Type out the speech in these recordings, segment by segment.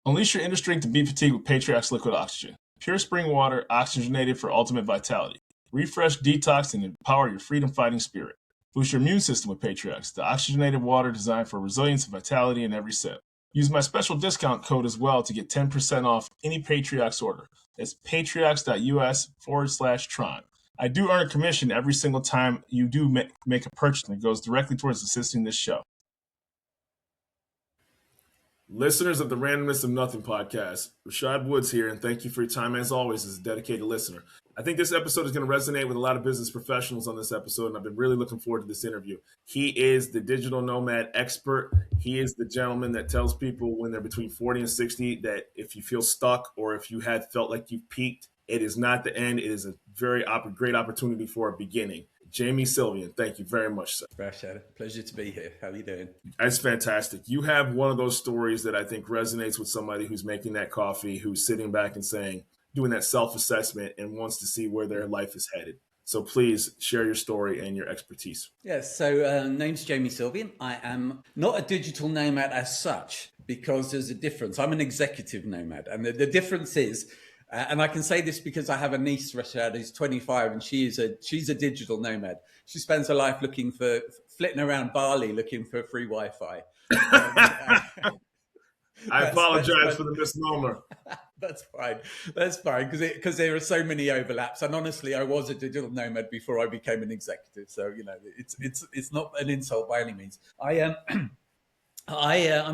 Unleash your inner strength to beat fatigue with Patriarch's liquid oxygen. Pure spring water, oxygenated for ultimate vitality. Refresh, detox, and empower your freedom-fighting spirit. Boost your immune system with Patriarchs, the oxygenated water designed for resilience and vitality in every sip. Use my special discount code as well to get 10% off any Patriarchs order. That's patriarchs.us/Tron. I do earn a commission every single time you do make a purchase, and it goes directly towards assisting this show. Listeners of the Randomness of Nothing podcast, Rashad Woods here, and thank you for your time as always as a dedicated listener. I think this episode is going to resonate with a lot of business professionals on this episode, and I've been really looking forward to this interview. He is the digital nomad expert. He is the gentleman that tells people when they're between 40 and 60 that if you feel stuck or if you had felt like you've peaked, it is not the end. It is a very great opportunity for a beginning. Jamie Sylvian, thank you very much, sir. Rashad, pleasure to be here. How are you doing? That's fantastic. You have one of those stories that I think resonates with somebody who's making that coffee, who's sitting back and doing that self-assessment and wants to see where their life is headed. So please share your story and your expertise. Yes, so name's Jamie Sylvian. I am not a digital nomad as such because there's a difference. I'm an executive nomad, and the difference is, and I can say this because I have a niece, Rashad, who's 25, and she's a digital nomad. She spends her life flitting around Bali looking for free Wi-Fi. I apologize for the misnomer. That's fine. That's fine because there are so many overlaps. And honestly, I was a digital nomad before I became an executive. So it's not an insult by any means. I'm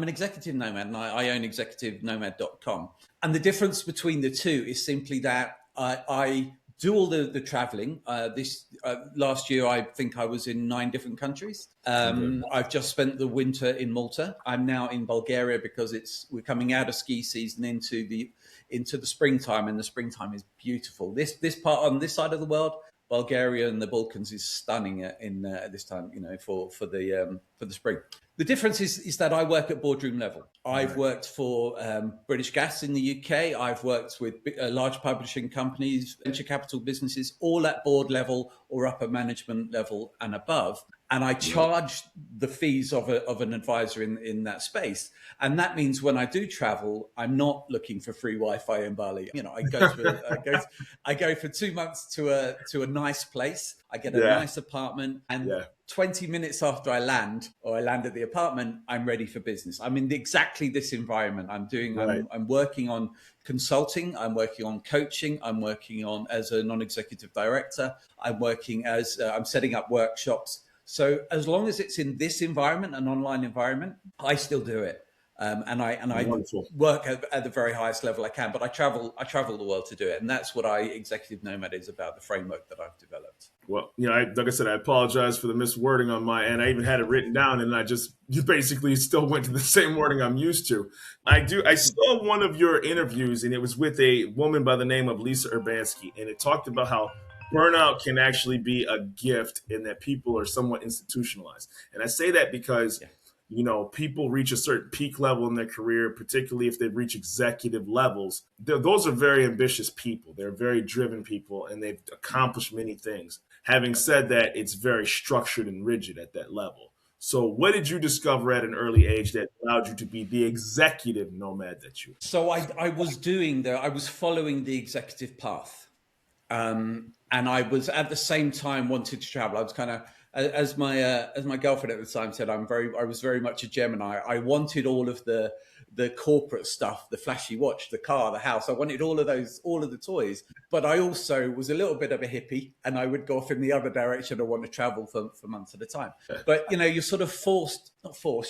an executive nomad, and I own executivenomad.com. And the difference between the two is simply that I do all the traveling. Last year, I think I was in 9 different countries. I've just spent the winter in Malta. I'm now in Bulgaria because we're coming out of ski season into the springtime, and the springtime is beautiful. This part on this side of the world, Bulgaria and the Balkans, is stunning in this time, for the spring. The difference is that I work at boardroom level. I've worked for British Gas in the UK. I've worked with large publishing companies, venture capital businesses, all at board level or upper management level and above. And I charge the fees of an advisor in that space. And that means when I do travel, I'm not looking for free Wi-Fi in Bali. I go for 2 months to a nice place. I get a nice apartment, and 20 minutes after I land at the apartment, I'm ready for business. I'm in exactly this environment. I'm working on consulting. I'm working on coaching. I'm working on as a non-executive director. I'm setting up workshops. So as long as it's in this environment, an online environment, I still do it. And I work at the very highest level I can, but I travel the world to do it. And that's what Executive Nomad is about, the framework that I've developed. Well, like I said, I apologize for the miswording on my end. I even had it written down, and you basically still went to the same wording I'm used to. I saw one of your interviews, and it was with a woman by the name of Lisa Urbanski, and it talked about how burnout can actually be a gift and that people are somewhat institutionalized. And I say that because people reach a certain peak level in their career, particularly if they reach executive levels. Those are very ambitious people. They're very driven people, and they've accomplished many things. Having said that, it's very structured and rigid at that level. So what did you discover at an early age that allowed you to be the executive nomad that you are? So I was following the executive path. And I was at the same time wanted to travel. I was kind of, as my girlfriend at the time said, I was very much a Gemini. I wanted all of the corporate stuff, the flashy watch, the car, the house. I wanted all of the toys. But I also was a little bit of a hippie, and I would go off in the other direction. I want to travel for months at a time. But you're sort of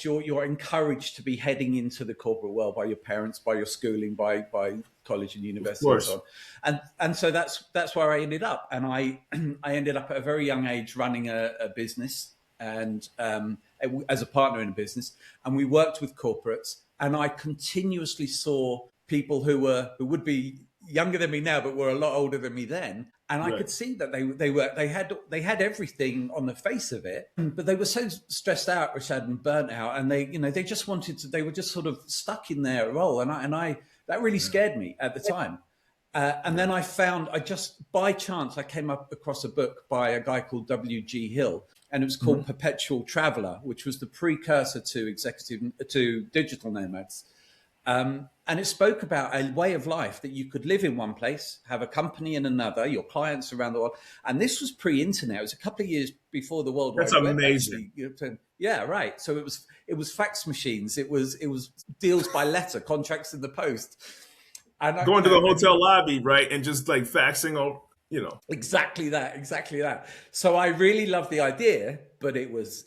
you're encouraged to be heading into the corporate world by your parents, by your schooling, by college and university and so on. And so that's where I ended up. And I ended up at a very young age running a business, and as a partner in a business, and we worked with corporates. And I continuously saw people who would be younger than me now, but were a lot older than me then. And I could see that they had everything on the face of it, but they were so stressed out, Rashad, and burnt out, and they just they were just sort of stuck in their role, and I that really scared me at the time. And then I just by chance I came across a book by a guy called W.G. Hill, and it was called Perpetual Traveler, which was the precursor to digital nomads. And it spoke about a way of life that you could live in one place, have a company in another, your clients around the world. And this was pre-internet. It was a couple of years before the World That's Wide Web. amazing. Actually. Yeah, right. So it was fax machines. It was deals by letter, contracts in the post. And Going to the hotel lobby, right, and just like faxing over, you know. Exactly that. So I really loved the idea, but it was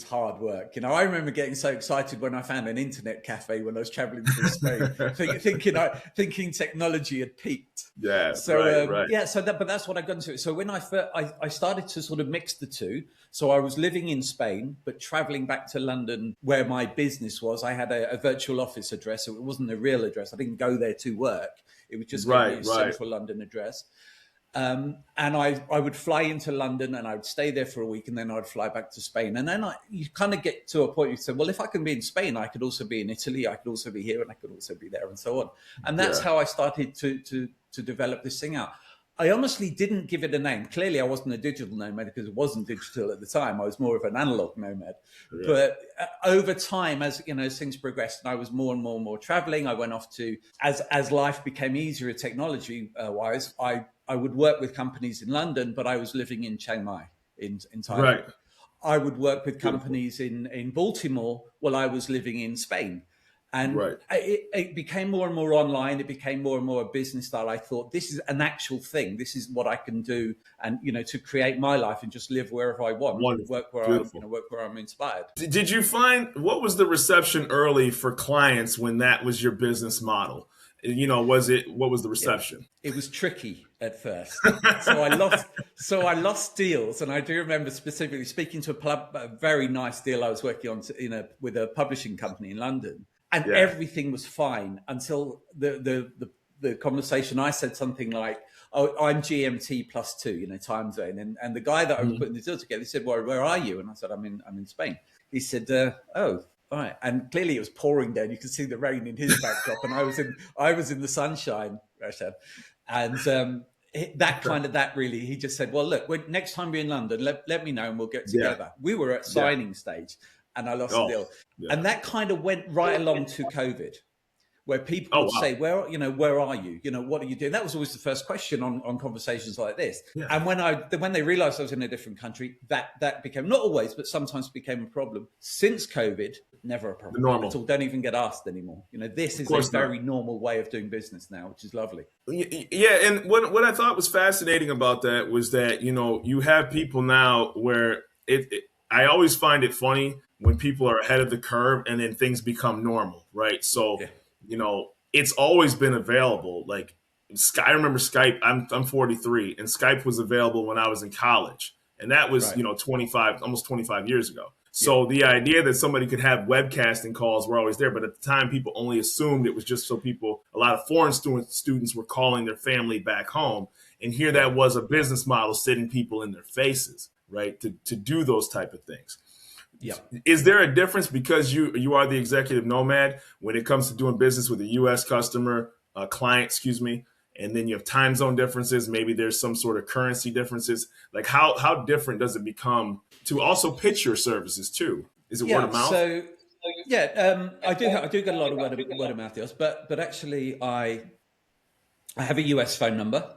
hard work. You know, I remember getting so excited when I found an internet cafe when I was traveling through Spain, thinking technology had peaked. Yeah. So right. yeah. So but that's what I got into. So when I started to sort of mix the two. So I was living in Spain, but traveling back to London where my business was. I had a virtual office address, so it wasn't a real address. I didn't go there to work. It was just a central London address. And I would fly into London and I would stay there for a week and then I'd fly back to Spain. And then you kind of get to a point where you say, well, if I can be in Spain, I could also be in Italy, I could also be here and I could also be there and so on. And that's how I started to develop this thing out. I honestly didn't give it a name. Clearly, I wasn't a digital nomad because it wasn't digital at the time. I was more of an analog nomad. Yeah. But over time, as you know, as things progressed, and I was more and more traveling. I went off to as life became easier, technology wise. I would work with companies in London, but I was living in Chiang Mai in Thailand. Right. I would work with companies in Baltimore while I was living in Spain. And it became more and more online. It became more and more a business style. I thought, this is an actual thing. This is what I can do, and to create my life and just live wherever I want, work where I'm inspired. Did you find, what was the reception early for clients when that was your business model? What was the reception? It was tricky at first. So I lost deals, and I do remember specifically speaking to a very nice deal I was working on with a publishing company in London. And everything was fine until the conversation. I said something like, "Oh, I'm GMT +2, time zone." And the guy that I was putting the deal together, he said, "Well, where are you?" And I said, "I'm in Spain." He said, "Oh, all right." And clearly it was pouring down. You could see the rain in his backdrop, and I was in the sunshine, Rashad. And he just said, "Well, look, next time you're in London, let me know and we'll get together." We were at signing stage. And I lost the deal. Yeah. And that kind of went right along to COVID, where people would say, where are you? What are you doing? That was always the first question on conversations like this. Yeah. And when they realized I was in a different country, that became, not always, but sometimes became a problem. Since COVID, never a problem. Normal. People don't even get asked anymore. This is a very normal way of doing business now, which is lovely. Yeah. And what I thought was fascinating about that was that, you have people now where I always find it funny when people are ahead of the curve and then things become normal, right? So, it's always been available. Like, I remember Skype, I'm 43, and Skype was available when I was in college. And that was, almost 25 years ago. So the idea that somebody could have webcasting calls were always there. But at the time, people only assumed it was just so a lot of foreign students were calling their family back home. And here that was a business model sitting people in their faces, right? To do those type of things. Yeah. Is there a difference because you are the executive nomad when it comes to doing business with a U.S. client, and then you have time zone differences? Maybe there's some sort of currency differences. Like how different does it become to also pitch your services too? Is it word of mouth? So I do get a lot of word of mouth deals, but actually I have a US phone number.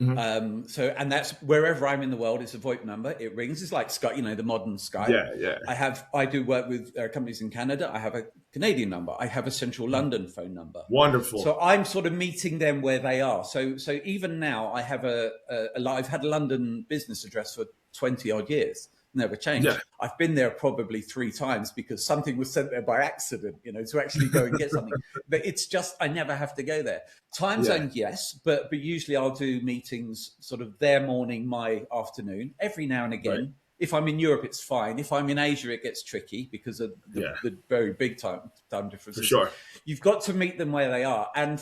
Mm-hmm. And that's wherever I'm in the world, it's a VoIP number. It rings. It's like Skype, the modern Skype. Yeah. I do work with companies in Canada. I have a Canadian number. I have a central London phone number. Wonderful. So I'm sort of meeting them where they are. So even now I have I've had a London business address for 20 odd years. Never changed. Yeah. I've been there probably 3 times because something was sent there by accident, to actually go and get something. But it's just, I never have to go there. Time zone, yes, but usually I'll do meetings sort of their morning, my afternoon, every now and again. Right. If I'm in Europe, it's fine. If I'm in Asia, it gets tricky because of the very big time differences. For sure. You've got to meet them where they are. And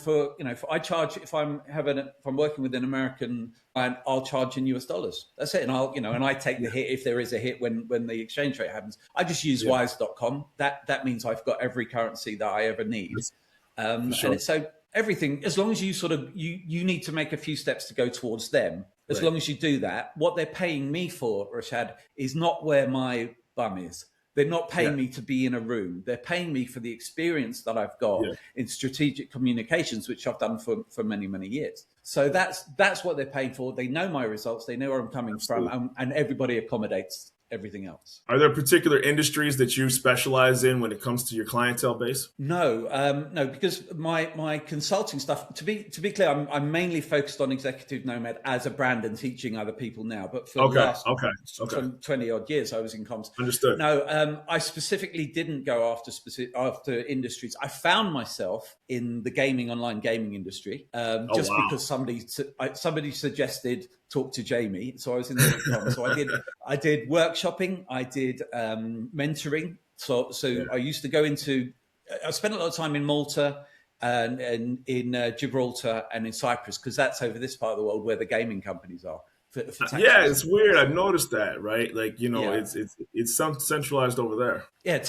I charge, if I'm working with an American client, I'll charge in US dollars. That's it. And and I take the hit if there is a hit when the exchange rate happens. I just use wires.com. That means I've got every currency that I ever need. Sure. And so everything, as long as you sort of, you need to make a few steps to go towards them. As long as you do that, what they're paying me for, Rashad, is not where my bum is. They're not paying me to be in a room. They're paying me for the experience that I've got in strategic communications, which I've done for many, many years. So that's what they're paying for. They know my results. They know where I'm coming from, and everybody accommodates everything else. Are there particular industries that you specialize in when it comes to your clientele base? No, because my consulting stuff. To be clear, I'm mainly focused on Executive Nomad as a brand and teaching other people now. But for the last 20 odd years, I was in comms. Understood. No, I specifically didn't go after industries. I found myself in the online gaming industry because somebody suggested talk to Jamie. So I was in the so I did workshopping, I did mentoring. So I used to go I spent a lot of time in Malta and in Gibraltar and in Cyprus, because that's over this part of the world where the gaming companies are. It's weird. I've noticed that, right? Like, it's some centralized over there. Yeah,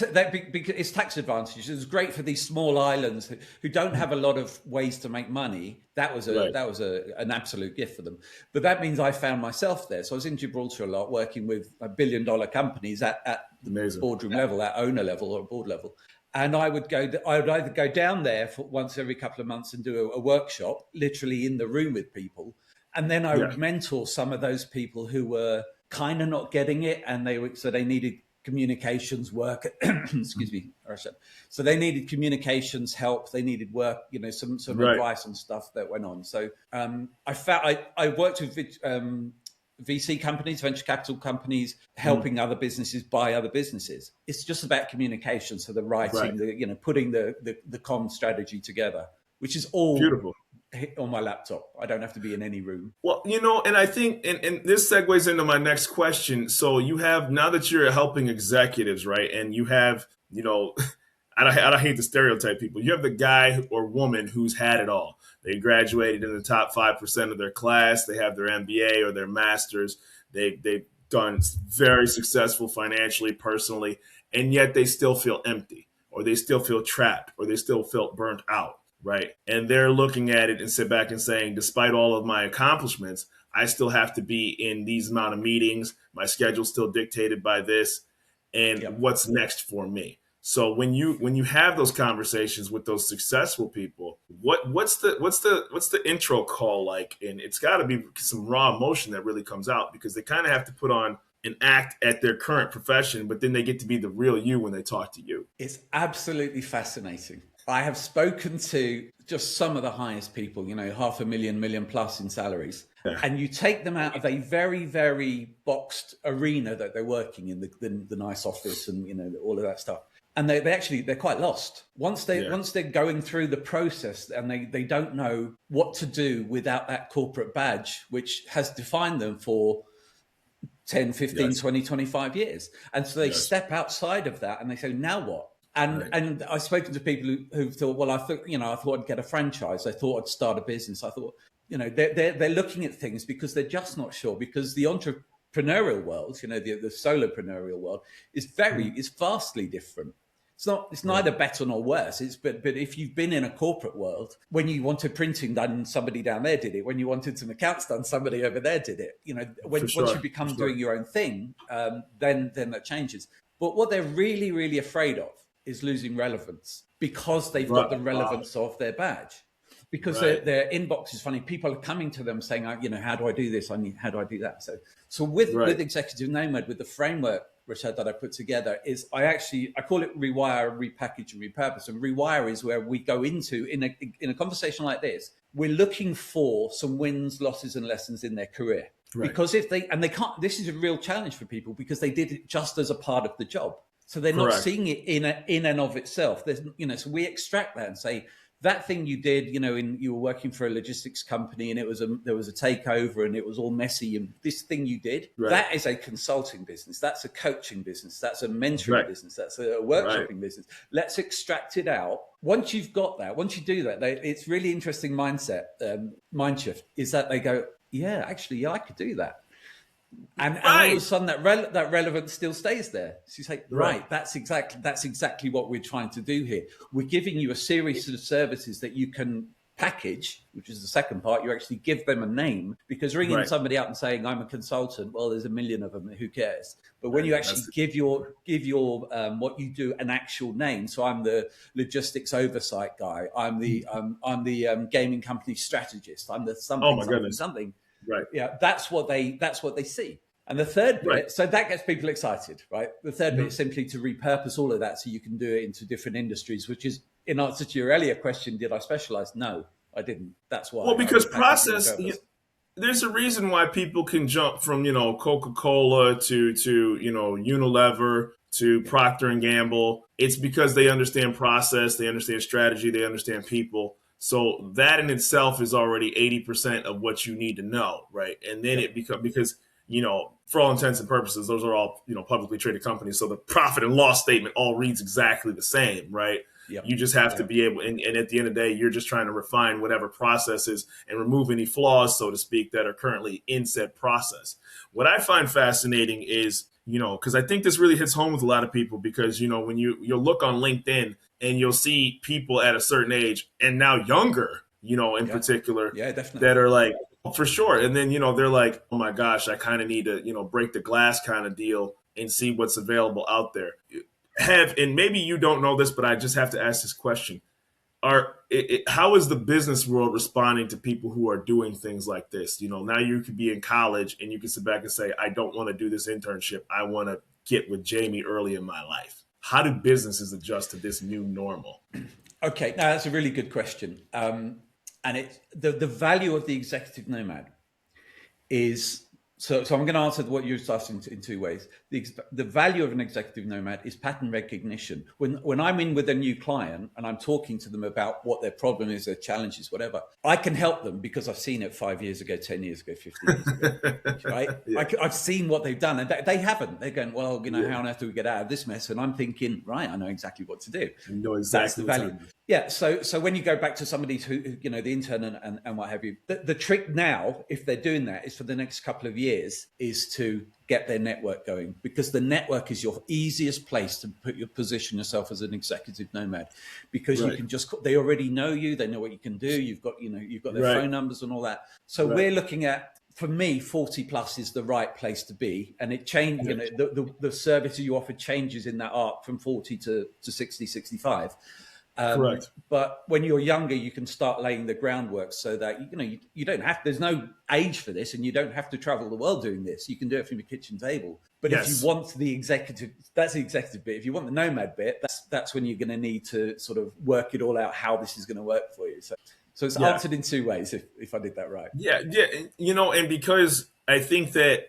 because it's tax advantages. It's great for these small islands who don't have a lot of ways to make money. That was an absolute gift for them. But that means I found myself there. So I was in Gibraltar a lot, working with $1 billion companies at the boardroom level, at owner level or board level. And I would either go down there for once every couple of months and do a workshop, literally in the room with people. And then I would mentor some of those people who were kind of not getting it, and they needed communications work. Excuse me, Rashad. So they needed communications help. They needed work, some advice and stuff that went on. So I worked with VC companies, venture capital companies, helping other businesses buy other businesses. It's just about communication. So the writing, putting the comm strategy together, which is all beautiful on my laptop. I don't have to be in any room. Well, and I think, and this segues into my next question. So you have, now that you're helping executives, right? And you have, I hate to stereotype people. You have the guy or woman who's had it all. They graduated in the top 5% of their class. They have their MBA or their master's. They've done very successful financially, personally, and yet they still feel empty, or they still feel trapped, or they still feel burnt out. Right. And they're looking at it and sit back and saying, despite all of my accomplishments, I still have to be in these amount of meetings. My schedule's still dictated by this. And what's next for me? So when you have those conversations with those successful people, what's the intro call like? And it's got to be some raw emotion that really comes out, because they kind of have to put on an act at their current profession, but then they get to be the real you when they talk to you. It's absolutely fascinating. I have spoken to just some of the highest people, $500,000, million plus in salaries. Yeah. And you take them out of a very, very boxed arena that they're working in, the nice office and, all of that stuff. And they're quite lost. Once they're going through the process, and they don't know what to do without that corporate badge, which has defined them for 10, 15, 20, 25 years. And so they step outside of that and they say, now what? And I've spoken to people who thought, well, I thought I'd get a franchise. I thought I'd start a business. I thought, they're looking at things because they're just not sure, because the entrepreneurial world, the solopreneur world is vastly different. It's neither better nor worse. But if you've been in a corporate world, when you wanted printing done, somebody down there did it. When you wanted some accounts done, somebody over there did it. Once you become doing your own thing, then that changes. But what they're really, really afraid of is losing relevance, because they've got the relevance of their badge. Because their inbox is funny. People are coming to them saying, how do I do this? How do I do that? So with Executive Nomad, with the framework, Rashad, that I put together, is I call it Rewire, Repackage, and Repurpose. And Rewire is where we go into, in a conversation like this, we're looking for some wins, losses, and lessons in their career. Right. Because they can't, this is a real challenge for people, because they did it just as a part of the job. So they're not seeing it in and of itself. There's, so we extract that and say, that thing you did, you were working for a logistics company, and there was a takeover, and it was all messy. And this thing you did, that is a consulting business. That's a coaching business. That's a mentoring business. That's a workshopping business. Let's extract it out. Once you've got that, once you do that, it's really interesting mind shift, is that they go, I could do that. And all of a sudden that relevance still stays there. So you say, that's exactly what we're trying to do here. We're giving you a series of services that you can package, which is the second part, you actually give them a name, because ringing somebody up and saying I'm a consultant, well, there's a million of them, who cares? But when you actually give your what you do an actual name, so I'm the logistics oversight guy, I'm the gaming company strategist, I'm the something. Right. Yeah, that's what they see. And the third bit, so that gets people excited, right? The third bit is simply to repurpose all of that so you can do it into different industries, which is, in answer to your earlier question, did I specialize? No, I didn't. That's why. Well, because process, there's a reason why people can jump from, Coca-Cola to Unilever to Procter and Gamble. It's because they understand process, they understand strategy, they understand people. So that in itself is already 80% of what you need to know, right? And then it becomes, because for all intents and purposes, those are all, publicly traded companies. So the profit and loss statement all reads exactly the same, right? Yep. You just have to be able, and at the end of the day, you're just trying to refine whatever processes and remove any flaws, so to speak, that are currently in said process. What I find fascinating is, because I think this really hits home with a lot of people, because, when you'll look on LinkedIn and you'll see people at a certain age and now younger, in particular, that are like, for sure. And then, they're like, oh my gosh, I kind of need to, break the glass kind of deal and see what's available out there. And maybe you don't know this, but I just have to ask this question. How is the business world responding to people who are doing things like this? Now you could be in college and you can sit back and say, I don't want to do this internship. I want to get with Jamie early in my life. How do businesses adjust to this new normal? Okay, now that's a really good question. And it's the value of the executive nomad is, so I'm going to answer what you asked in two ways. The value of an executive nomad is pattern recognition. When I'm in with a new client and I'm talking to them about what their problem is, their challenges, whatever, I can help them because I've seen it 5 years ago, 10 years ago, 15 years ago, right? Yeah. I've seen what they've done, and they haven't. They're going, well, how on earth do we get out of this mess? And I'm thinking, right, I know exactly what to do. You know exactly. That's the value. Yeah. So when you go back to somebody who, the intern and what have you, the trick now, if they're doing that, is for the next couple of years is to get their network going, because the network is your easiest place to position yourself as an executive nomad, because you can they already know you, they know what you can do. You've got their phone numbers and all that. So we're looking at, for me, 40 plus is the right place to be. And it changed, the service you offer changes in that arc from 40 to 60, 65. Correct. But when you're younger, you can start laying the groundwork so that, you don't have, there's no age for this, and you don't have to travel the world doing this. You can do it from your kitchen table. But if you want the executive, that's the executive bit. If you want the nomad bit, that's when you're going to need to sort of work it all out, how this is going to work for you. So it's answered in two ways, if I did that right. Yeah. And because I think that,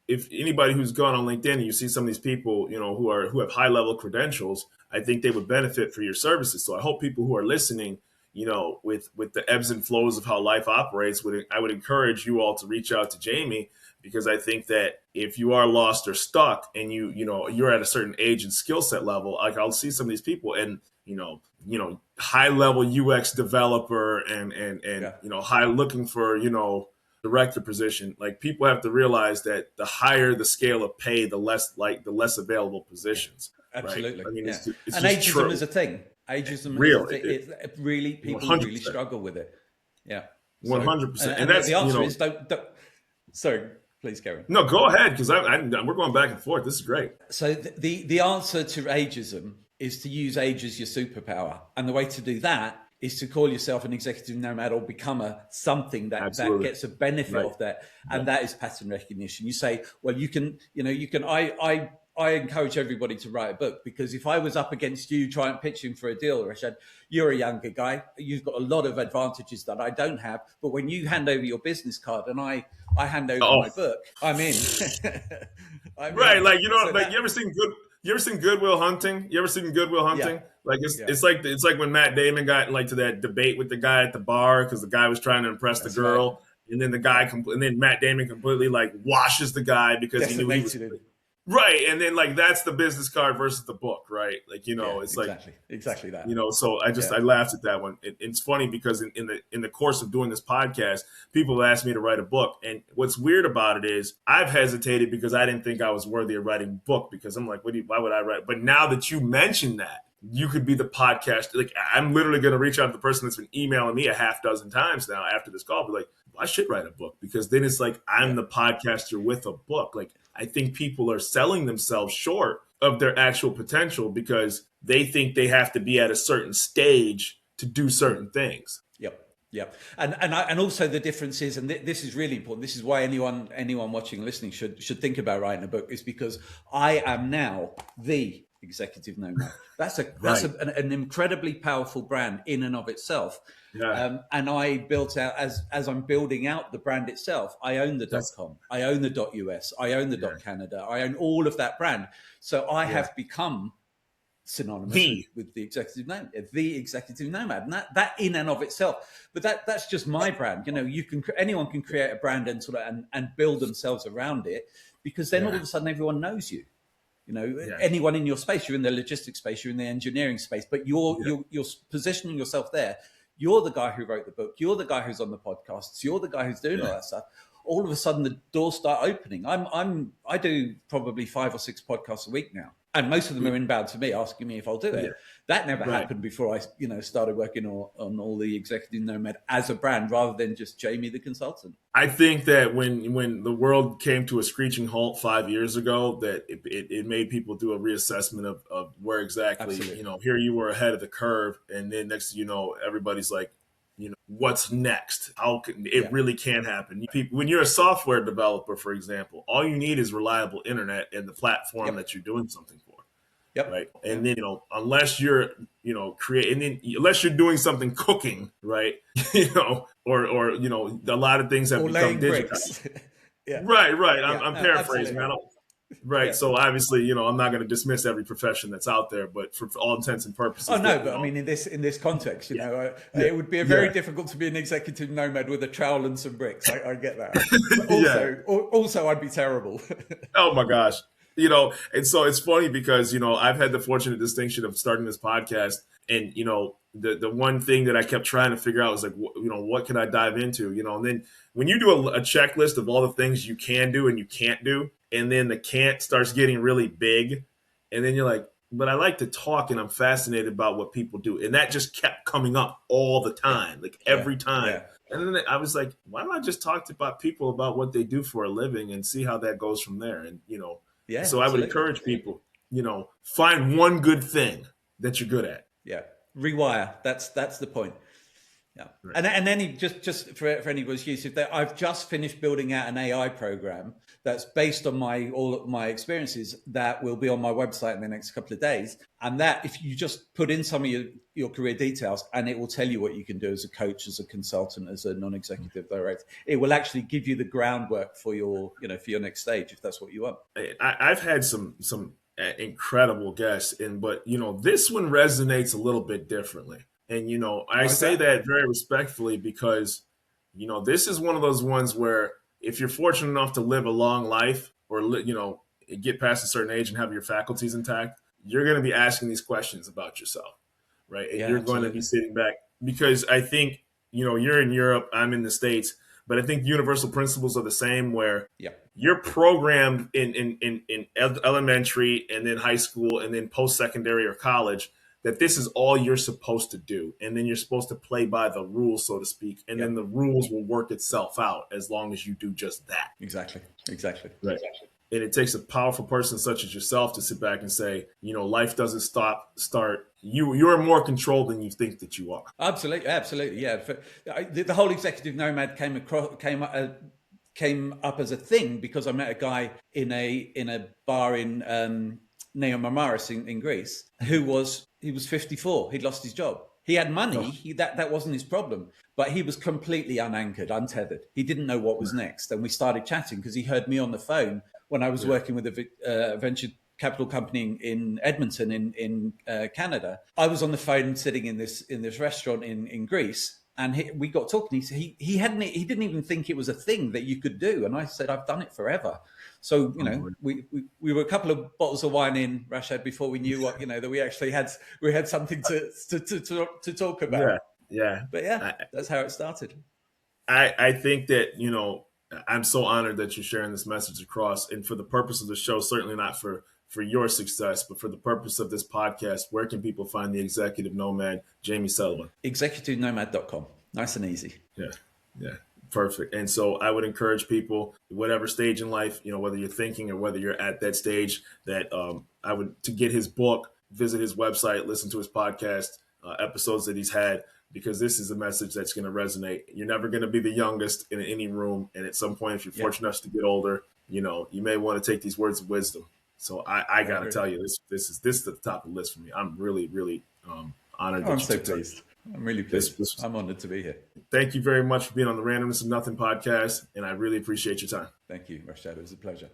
if anybody who's gone on LinkedIn and you see some of these people, who have high level credentials, I think they would benefit for your services. So I hope people who are listening, with the ebbs and flows of how life operates, I would encourage you all to reach out to Jamie, because I think that if you are lost or stuck and you're at a certain age and skill set level, like I'll see some of these people and, high level UX developer and high looking for, director position. Like, people have to realize that the higher the scale of pay, the less available positions. Absolutely. Right? I mean, it's and just ageism is a thing. Ageism is a thing. Really, people 100%. Really struggle with it. Yeah. 100%. And that's the answer is don't. Sorry, please, Karen. No, go ahead, because we're going back and forth. This is great. So the answer to ageism is to use age as your superpower. And the way to do that is to call yourself an executive nomad, or become something that gets a benefit of that. And that is pattern recognition. You say, well, I encourage everybody to write a book, because if I was up against you trying pitching for a deal, Rashad, you're a younger guy. You've got a lot of advantages that I don't have. But when you hand over your business card and I hand over my book, I'm in. Right. Like, you ever seen Goodwill Hunting? You ever seen Goodwill Hunting? Yeah. Like it's like when Matt Damon got like to that debate with the guy at the bar, because the guy was trying to impress the girl. Right. And then and then Matt Damon completely like washes the guy because he knew he was right. And then like that's the business card versus the book, right? Like, it's exactly that. So I laughed at that one. It's funny because in the course of doing this podcast, people have asked me to write a book, and what's weird about it is I've hesitated because I didn't think I was worthy of writing a book, because I'm like, why would I write? But now that you mention that, you could be the podcast. Like, I'm literally going to reach out to the person that's been emailing me a half dozen times now after this call. Be like, I should write a book, because then it's like I'm the podcaster with a book. Like, I think people are selling themselves short of their actual potential because they think they have to be at a certain stage to do certain things. Yep. Yep. And also the difference is, and this is really important. This is why anyone watching and listening should think about writing a book, is because I am now the executive nomad. That's an incredibly powerful brand in and of itself. Yeah. And I built out, as I'm building out the brand itself, I own the .com, I own the .us, I own the .canada, I own all of that brand. So I have become synonymous with the executive name, the executive nomad, and that in and of itself. But that's just my brand. You know, anyone can create a brand and sort of and build themselves around it, because then all of a sudden everyone knows you. You know, anyone in your space, you're in the logistics space, you're in the engineering space, but you're positioning yourself there. You're the guy who wrote the book. You're the guy who's on the podcasts. You're the guy who's doing all that stuff. All of a sudden, the doors start opening. I do probably 5 or 6 podcasts a week now, and most of them are inbound to me, asking me if I'll do it. That never happened before I, started working on all the Executive Nomad as a brand, rather than just Jamie the consultant. I think that when the world came to a screeching halt 5 years ago, that it made people do a reassessment of where exactly, here you were ahead of the curve, and then next thing you know, everybody's like, what's next? How can it really can happen? When you're a software developer, for example, all you need is reliable internet and the platform that you're doing something for. Right. And then, unless you're, unless you're doing something cooking, right. Or a lot of things have become digitized. Right. I'm paraphrasing. Right. So obviously, I'm not going to dismiss every profession that's out there, but for all intents and purposes. Oh no, but I mean, in this context, it would be very difficult to be an executive nomad with a trowel and some bricks. I get that. But also, I'd be terrible. Oh my gosh. And so it's funny because, I've had the fortunate distinction of starting this podcast, and, the one thing that I kept trying to figure out was like, what can I dive into, and then when you do a checklist of all the things you can do and you can't do, and then the can't starts getting really big, and then you're like, but I like to talk and I'm fascinated about what people do. And that just kept coming up all the time, like every time. Yeah. And then I was like, why don't I just talk about people about what they do for a living and see how that goes from there? And, so I would encourage people, find one good thing that you're good at. Yeah. Rewire. That's the point. Yeah. Right. And then just for anybody's use, I've just finished building out an AI program that's based on all of my experiences that will be on my website in the next couple of days. And that, if you just put in some of your career details, and it will tell you what you can do as a coach, as a consultant, as a non-executive director. It will actually give you the groundwork for your next stage, if that's what you want. I've had some incredible guests, but this one resonates a little bit differently. And, I say that very respectfully because, this is one of those ones where if you're fortunate enough to live a long life, or, get past a certain age and have your faculties intact, you're going to be asking these questions about yourself, right? And you're going to be sitting back, because I think, you're in Europe, I'm in the States, but I think universal principles are the same, where you're programmed in elementary and then high school and then post-secondary or college that this is all you're supposed to do. And then you're supposed to play by the rules, so to speak. And then the rules will work itself out as long as you do just that. Exactly. Right. And it takes a powerful person such as yourself to sit back and say, life doesn't start. You're more control than you think that you are. Absolutely. Yeah. The whole executive nomad came up as a thing because I met a guy in a bar in Neo Marmaris in Greece who was 54. He'd lost his job. He had money. That wasn't his problem, but he was completely unanchored, untethered. He didn't know what was next. And we started chatting because he heard me on the phone when I was working with a venture capital company in Edmonton in Canada. I was on the phone sitting in this restaurant in Greece. And we got talking. He didn't even think it was a thing that you could do. And I said, I've done it forever. So we were a couple of bottles of wine in, Rashad, before we knew that we actually had something to talk about. Yeah. But that's how it started. I think that I'm so honored that you're sharing this message across, and for the purpose of the show, certainly not for for your success. But for the purpose of this podcast, where can people find the executive nomad, Jamie Sylvian? ExecutiveNomad.com. Nice and easy. Yeah. Yeah. Perfect. And so I would encourage people, whatever stage in life, whether you're thinking or whether you're at that stage, that I would, to get his book, visit his website, listen to his podcast, episodes that he's had, because this is a message that's going to resonate. You're never going to be the youngest in any room. And at some point, if you're fortunate enough to get older, you may want to take these words of wisdom. So I got to tell you, this is the top of the list for me. I'm really, really honored. I'm so pleased. I'm really pleased. I'm honored to be here. Thank you very much for being on the Randomness of Nothing podcast, and I really appreciate your time. Thank you, Rashad. It was a pleasure.